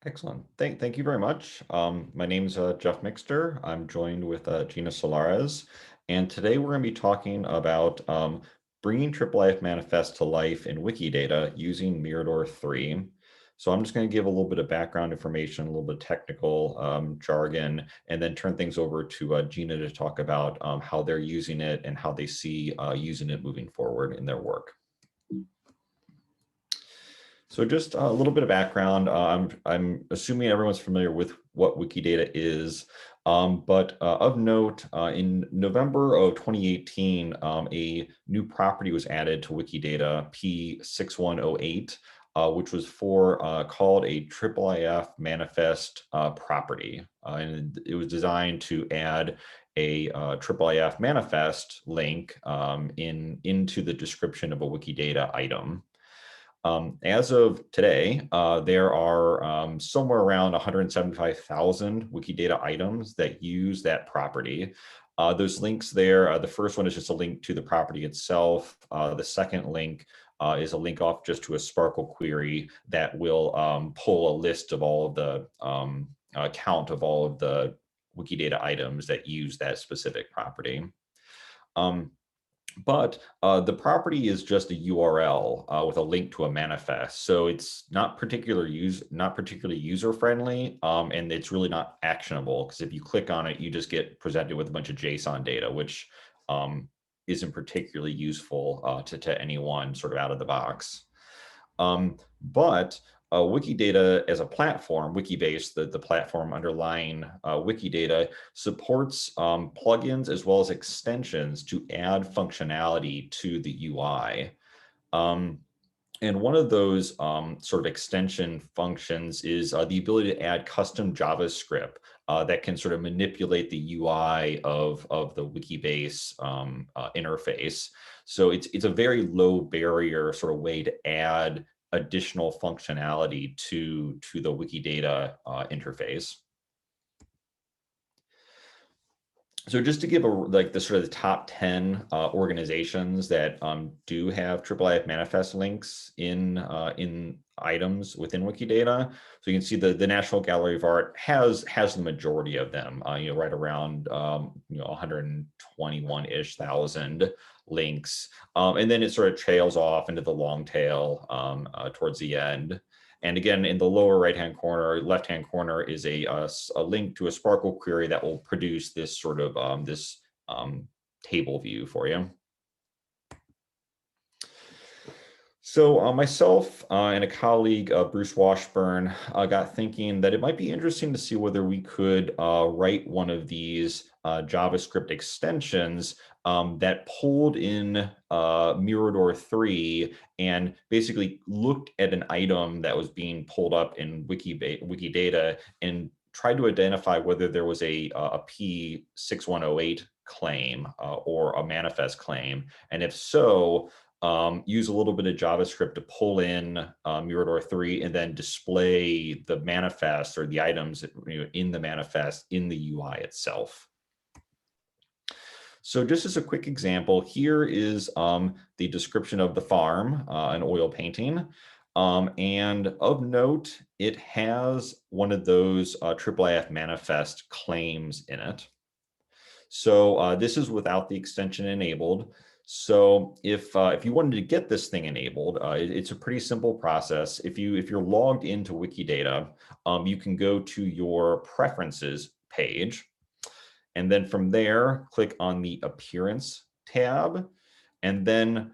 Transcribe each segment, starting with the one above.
Excellent. Thank you very much. My name's Jeff Mixter. I'm joined with Gina Solares, and today we're going to be talking about bringing IIIF Manifest to life in Wikidata using Mirador 3. So I'm just going to give a little bit of background information, a little bit of technical jargon, and then turn things over to Gina to talk about how they're using it and how they see using it moving forward in their work. So just a little bit of background. I'm assuming everyone's familiar with what Wikidata is, but of note, in November of 2018, a new property was added to Wikidata, P6108, which was called a IIIF Manifest property. And it was designed to add a IIIF Manifest link into the description of a Wikidata item. As of today, there are somewhere around 175,000 Wikidata items that use that property. Those links there, the first one is just a link to the property itself. The second link is a link off just to a Sparkle query that will pull a list of all of the count of all of the Wikidata items that use that specific property. But the property is just a URL with a link to a manifest, so it's not particularly user friendly, and it's really not actionable because if you click on it, you just get presented with a bunch of JSON data, which isn't particularly useful to anyone sort of out of the box. But Wikidata as a platform, Wikibase, the platform underlying Wikidata, supports plugins as well as extensions to add functionality to the UI. And one of those sort of extension functions is the ability to add custom JavaScript that can sort of manipulate the UI of the Wikibase interface. So it's a very low barrier sort of way to add additional functionality to the Wikidata interface. So just to give the sort of the top 10 organizations that do have IIIF Manifest links in items within Wikidata. So you can see the National Gallery of Art has the majority of them, right around 121-ish thousand links, and then it sort of trails off into the long tail towards the end. And again, in the lower right-hand corner, left-hand corner is a link to a Sparkle query that will produce this sort of table view for you. So myself and a colleague, Bruce Washburn, got thinking that it might be interesting to see whether we could write one of these JavaScript extensions that pulled in Mirador 3 and basically looked at an item that was being pulled up in Wikidata and tried to identify whether there was a P6108 claim or a manifest claim. And if so, use a little bit of JavaScript to pull in Mirador 3 and then display the manifest or the items in the manifest in the UI itself. So just as a quick example, here is the description of the farm, an oil painting. And of note, it has one of those IIIF Manifest claims in it. So this is without the extension enabled. So if you wanted to get this thing enabled, it's a pretty simple process. If you're logged into Wikidata, you can go to your preferences page, and then from there, click on the Appearance tab, and then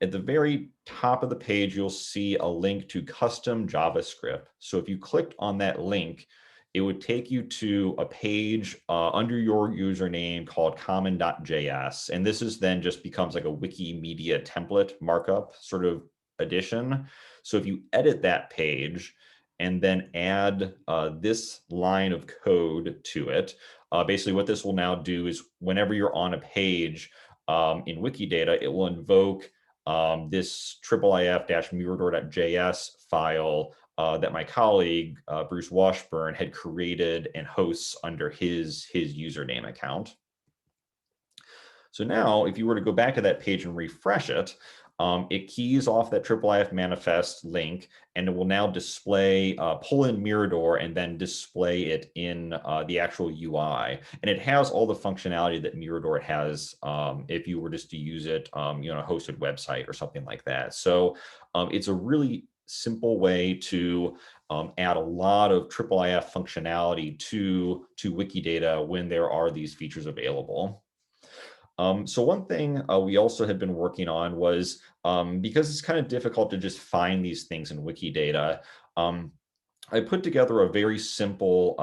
at the very top of the page, you'll see a link to custom JavaScript. So if you clicked on that link, it would take you to a page under your username called common.js. And this is then just becomes like a Wikimedia template markup sort of addition. So if you edit that page and then add this line of code to it, basically what this will now do is whenever you're on a page in Wikidata, it will invoke this IIIF-mirador.js file that my colleague, Bruce Washburn, had created and hosts under his username account. So now, if you were to go back to that page and refresh it, it keys off that IIIF manifest link, and it will now display, pull in Mirador and then display it in the actual UI. And it has all the functionality that Mirador has if you were just to use it, a hosted website or something like that. So it's a really simple way to add a lot of IIIF functionality to Wikidata when there are these features available. So one thing we also had been working on was, because it's kind of difficult to just find these things in Wikidata, I put together a very simple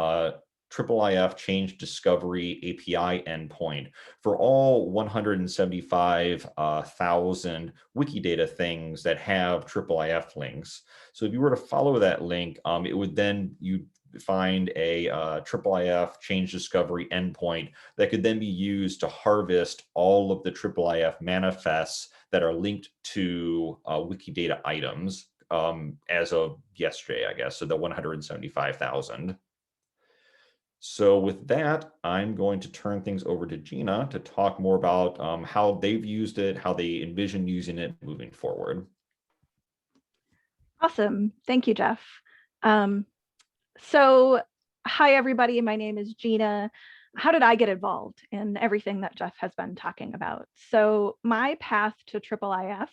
IIIF change discovery API endpoint for all 175,000 Wikidata things that have IIIF links. So if you were to follow that link, it would then, you find a IIIF change discovery endpoint that could then be used to harvest all of the IIIF manifests that are linked to Wikidata items as of yesterday, I guess, so the 175,000. So with that, I'm going to turn things over to Gina to talk more about how they've used it, how they envision using it moving forward. Awesome. Thank you, Jeff. So hi, everybody. My name is Gina. How did I get involved in everything that Jeff has been talking about? So my path to IIIF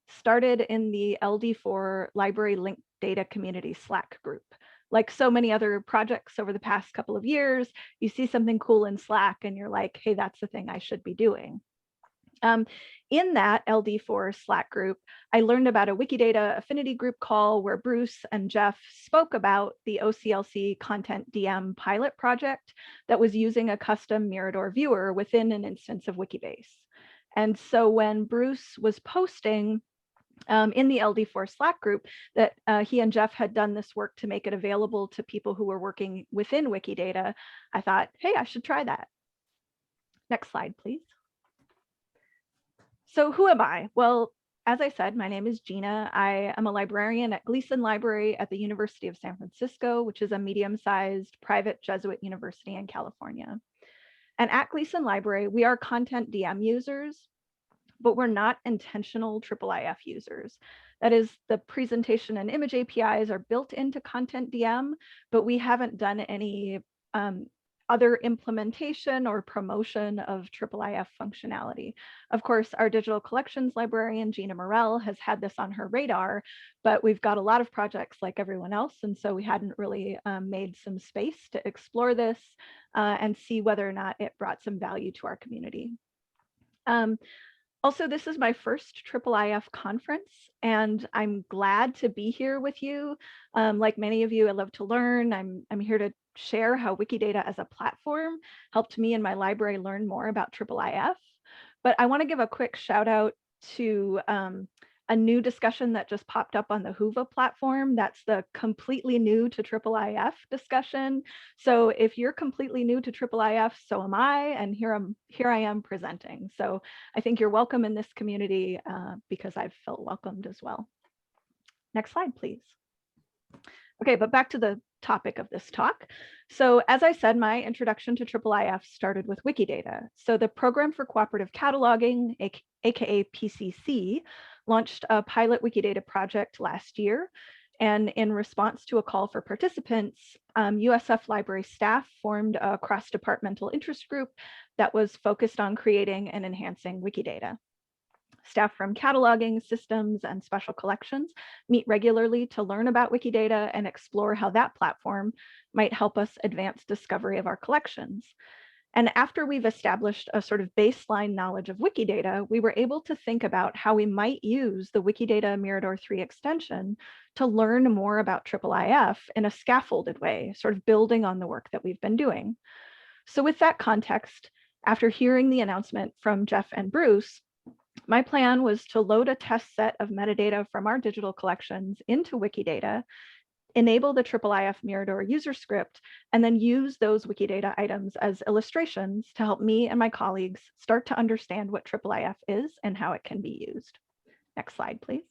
started in the LD4 Library Linked Data Community Slack group. Like so many other projects over the past couple of years, you see something cool in Slack and you're like, hey, that's the thing I should be doing. In that LD4 Slack group, I learned about a Wikidata affinity group call where Bruce and Jeff spoke about the OCLC Content DM pilot project that was using a custom Mirador viewer within an instance of Wikibase. And so when Bruce was posting in the LD4 Slack group that he and Jeff had done this work to make it available to people who were working within Wikidata, I thought, hey, I should try that. Next slide, please. So who am I? Well, as I said, my name is Gina. I am a librarian at Gleason Library at the University of San Francisco, which is a medium-sized private Jesuit university in California. And at Gleason Library, we are content DM users, but we're not intentional IIIF users. That is, the presentation and image APIs are built into content DM, but we haven't done any other implementation or promotion of IIIF functionality. Of course, our digital collections librarian, Gina Morell, has had this on her radar, but we've got a lot of projects like everyone else, and so we hadn't really made some space to explore this and see whether or not it brought some value to our community. Also, this is my first IIIF conference, and I'm glad to be here with you. Like many of you, I love to learn. I'm here to share how Wikidata as a platform helped me and my library learn more about IIIF. But I want to give a quick shout out to a new discussion that just popped up on the Whova platform. That's the completely new to IIIF discussion. So if you're completely new to IIIF, so am I, and here I am presenting. So I think you're welcome in this community because I've felt welcomed as well. Next slide, please. Okay, but back to the topic of this talk. So as I said, my introduction to IIIF started with Wikidata. So the Program for Cooperative Cataloging, aka PCC, launched a pilot Wikidata project last year. And in response to a call for participants, USF library staff formed a cross-departmental interest group that was focused on creating and enhancing Wikidata. Staff from cataloging, systems, and special collections meet regularly to learn about Wikidata and explore how that platform might help us advance discovery of our collections. And after we've established a sort of baseline knowledge of Wikidata, we were able to think about how we might use the Wikidata Mirador 3 extension to learn more about IIIF in a scaffolded way, sort of building on the work that we've been doing. So with that context, after hearing the announcement from Jeff and Bruce, my plan was to load a test set of metadata from our digital collections into Wikidata, enable the IIIF Mirador user script, and then use those Wikidata items as illustrations to help me and my colleagues start to understand what IIIF is and how it can be used. Next slide, please.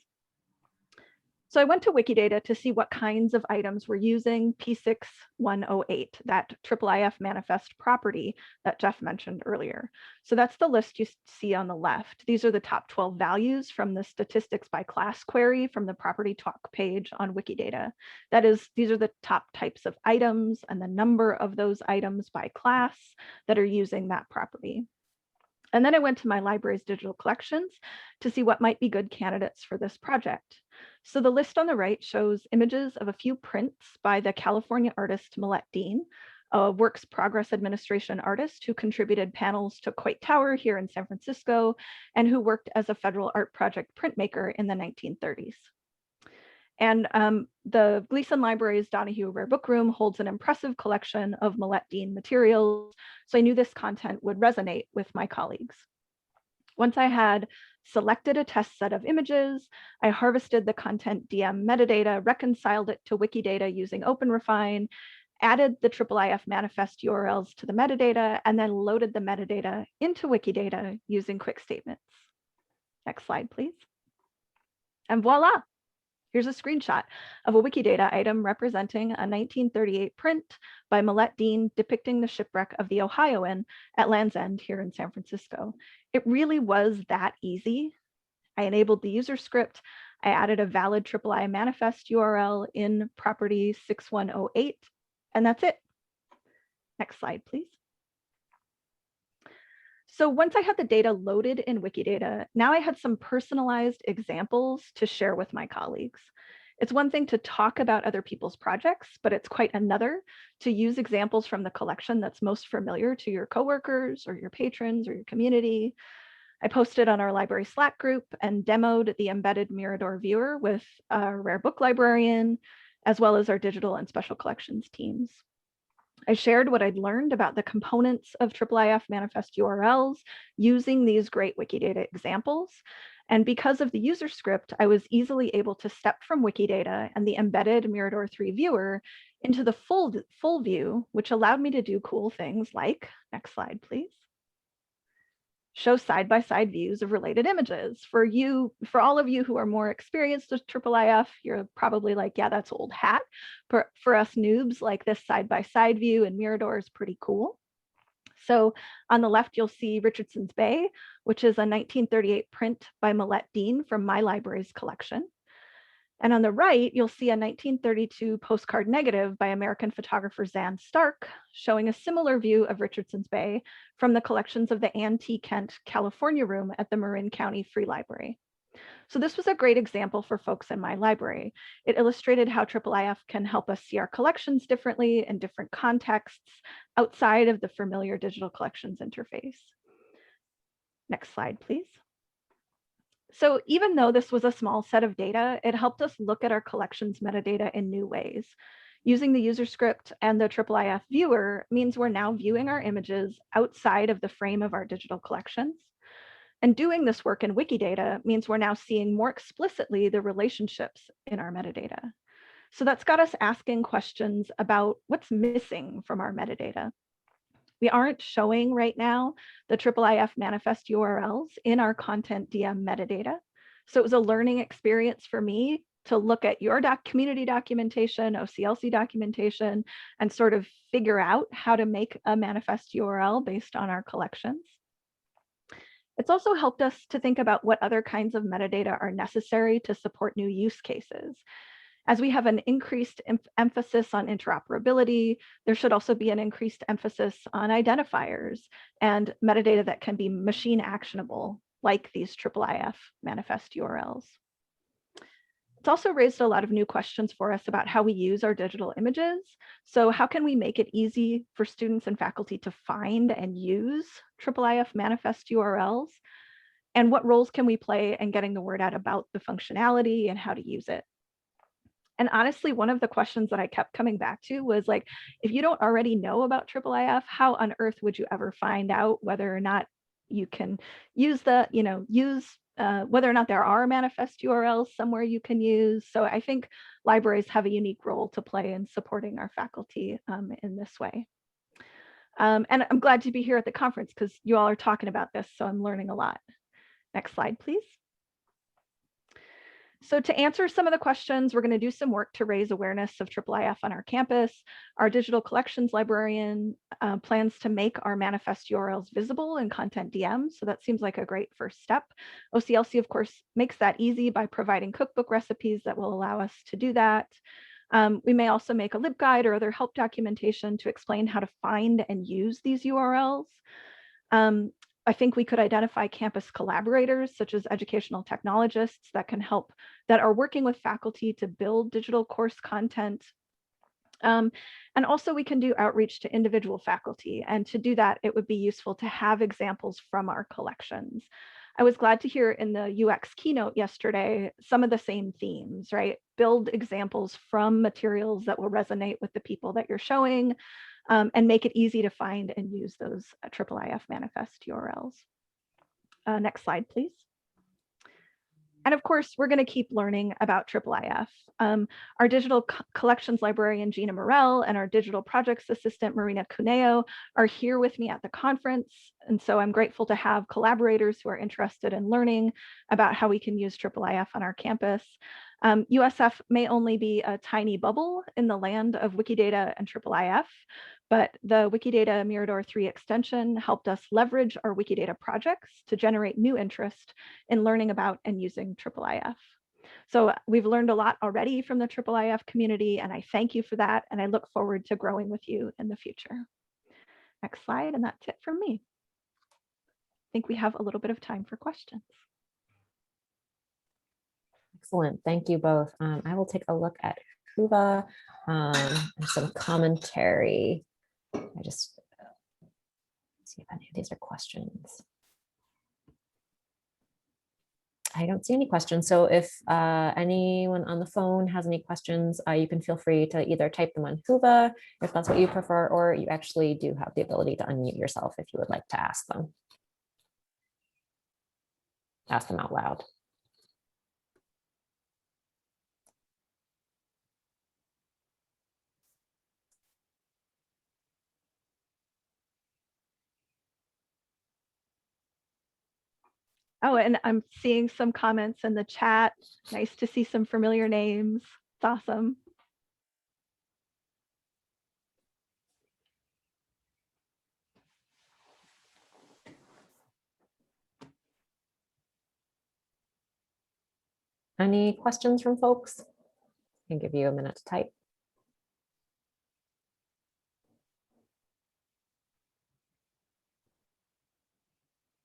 So I went to Wikidata to see what kinds of items were using P6108, that IIIF manifest property that Jeff mentioned earlier. So that's the list you see on the left. These are the top 12 values from the statistics by class query from the property talk page on Wikidata. That is, these are the top types of items and the number of those items by class that are using that property. And then I went to my library's digital collections to see what might be good candidates for this project. So the list on the right shows images of a few prints by the California artist Millette Dean, a Works Progress Administration artist who contributed panels to Coit Tower here in San Francisco and who worked as a federal art project printmaker in the 1930s. And the Gleason Library's Donahue Rare Book Room holds an impressive collection of Millette Dean materials, so I knew this content would resonate with my colleagues. Once I had selected a test set of images, I harvested the content DM metadata, reconciled it to Wikidata using OpenRefine, added the IIIF manifest URLs to the metadata, and then loaded the metadata into Wikidata using quick statements. Next slide, please. And voila! Here's a screenshot of a Wikidata item representing a 1938 print by Millette Dean depicting the shipwreck of the Ohioan at Land's End here in San Francisco. It really was that easy. I enabled the user script. I added a valid IIIF manifest URL in property 6108, and that's it. Next slide, please. So once I had the data loaded in Wikidata, now I had some personalized examples to share with my colleagues. It's one thing to talk about other people's projects, but it's quite another to use examples from the collection that's most familiar to your coworkers or your patrons or your community. I posted on our library Slack group and demoed the embedded Mirador viewer with a rare book librarian, as well as our digital and special collections teams. I shared what I'd learned about the components of IIIF manifest URLs using these great Wikidata examples. And because of the user script, I was easily able to step from Wikidata and the embedded Mirador 3 viewer into the full view, which allowed me to do cool things like, next slide, please, show side-by-side views of related images. For all of you who are more experienced with IIIF, you're probably like, yeah, that's old hat. For us noobs, like this side-by-side view in Mirador is pretty cool. So on the left, you'll see Richardson's Bay, which is a 1938 print by Millette Dean from my library's collection. And on the right, you'll see a 1932 postcard negative by American photographer Zan Stark, showing a similar view of Richardson's Bay from the collections of the Ann T. Kent California Room at the Marin County Free Library. So this was a great example for folks in my library. It illustrated how IIIF can help us see our collections differently in different contexts outside of the familiar digital collections interface. Next slide, please. So even though this was a small set of data, it helped us look at our collections metadata in new ways. Using the user script and the IIIF viewer means we're now viewing our images outside of the frame of our digital collections. And doing this work in Wikidata means we're now seeing more explicitly the relationships in our metadata. So that's got us asking questions about what's missing from our metadata. We aren't showing right now the IIIF manifest URLs in our content DM metadata. So it was a learning experience for me to look at your community documentation, OCLC documentation, and sort of figure out how to make a manifest URL based on our collections. It's also helped us to think about what other kinds of metadata are necessary to support new use cases. As we have an increased emphasis on interoperability, there should also be an increased emphasis on identifiers and metadata that can be machine actionable, like these IIIF manifest URLs. It's also raised a lot of new questions for us about how we use our digital images. So how can we make it easy for students and faculty to find and use IIIF manifest URLs? And what roles can we play in getting the word out about the functionality and how to use it? And honestly, one of the questions that I kept coming back to was like, if you don't already know about IIIF, how on earth would you ever find out whether or not you can use whether or not there are manifest URLs somewhere you can use? So I think libraries have a unique role to play in supporting our faculty in this way. And I'm glad to be here at the conference because you all are talking about this, so I'm learning a lot. Next slide, please. So to answer some of the questions, we're going to do some work to raise awareness of IIIF on our campus. Our digital collections librarian plans to make our manifest URLs visible in content DMs. So that seems like a great first step. OCLC, of course, makes that easy by providing cookbook recipes that will allow us to do that. We may also make a LibGuide or other help documentation to explain how to find and use these URLs. I think we could identify campus collaborators, such as educational technologists that can help, that are working with faculty to build digital course content. And also we can do outreach to individual faculty. And to do that, it would be useful to have examples from our collections. I was glad to hear in the UX keynote yesterday, some of the same themes, right? Build examples from materials that will resonate with the people that you're showing, and make it easy to find and use those IIIF manifest URLs. Next slide, please. And of course, we're going to keep learning about IIIF. Our digital collections librarian, Gina and our digital projects assistant, Marina Cuneo, are here with me at the conference. And so I'm grateful to have collaborators who are interested in learning about how we can use IIIF on our campus. USF may only be a tiny bubble in the land of Wikidata and IIIF, but the Wikidata Mirador 3 extension helped us leverage our Wikidata projects to generate new interest in learning about and using IIIF. So we've learned a lot already from the IIIF community, and I thank you for that, and I look forward to growing with you in the future. Next slide, and that's it from me. I think we have a little bit of time for questions. Excellent, thank you both. I will take a look at Whova and some commentary. I just see if any of these are questions. I don't see any questions. So if anyone on the phone has any questions, you can feel free to either type them on Whova if that's what you prefer, or you actually do have the ability to unmute yourself if you would like to ask them. Ask them out loud. Oh, and I'm seeing some comments in the chat. Nice to see some familiar names. It's awesome. Any questions from folks? I can give you a minute to type.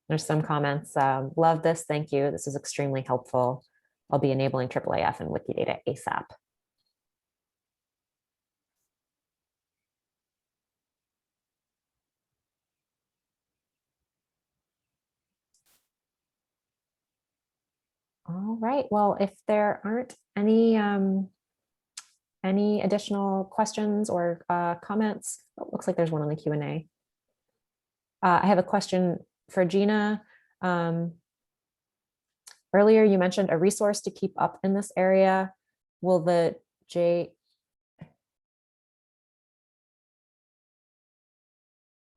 There's some comments. Love this. Thank you. This is extremely helpful. I'll be enabling IIIF and Wikidata ASAP. All right. Well, if there aren't any additional questions or comments, oh, looks like there's one on the Q&A. I have a question for Gina. Earlier, you mentioned a resource to keep up in this area. Will the I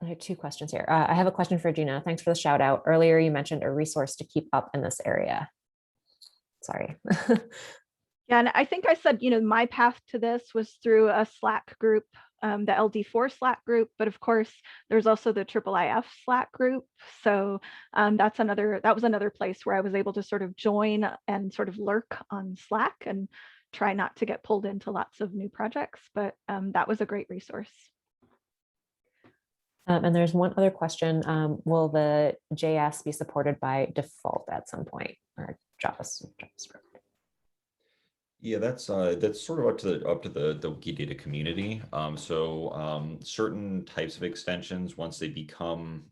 have two questions here. I have a question for Gina. Thanks for the shout out. Earlier, you mentioned a resource to keep up in this area. Sorry. Yeah, and I think I said, my path to this was through a Slack group, the LD4 Slack group, but of course, there's also the IIIF Slack group. So that was another place where I was able to sort of join and sort of lurk on Slack and try not to get pulled into lots of new projects, but that was a great resource. And there's one other question. Will the JS be supported by default at some point, or JavaScript? Yeah, that's sort of up to the Wikidata community. Certain types of extensions, once they become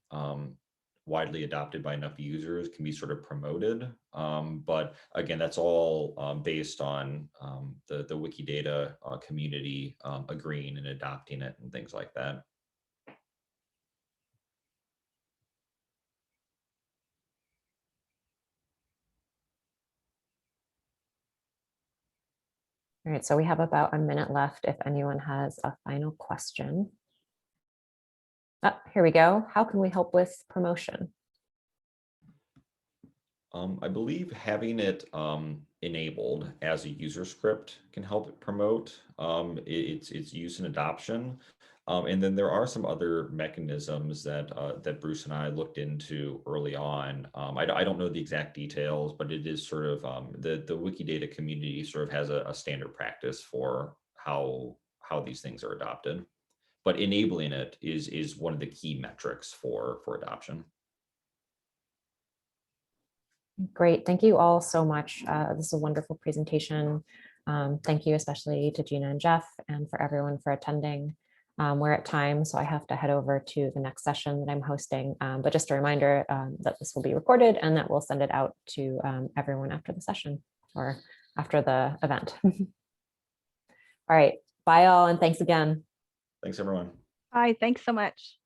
widely adopted by enough users, can be sort of promoted. But again, that's all based on the Wikidata community agreeing and adopting it and things like that. All right, so we have about a minute left if anyone has a final question. Oh, here we go. How can we help with promotion? I believe having it enabled as a user script can help promote its use and adoption. And then there are some other mechanisms that that Bruce and I looked into early on. I don't know the exact details, but it is sort of the Wikidata community sort of has a standard practice for how these things are adopted. But enabling it is one of the key metrics for adoption. Great. Thank you all so much. This is a wonderful presentation. Thank you especially to Gina and Jeff and for everyone for attending. We're at time, so I have to head over to the next session that I'm hosting. But just a reminder that this will be recorded and that we'll send it out to everyone after the session or after the event. All right. Bye all, and thanks again. Thanks, everyone. Hi, thanks so much.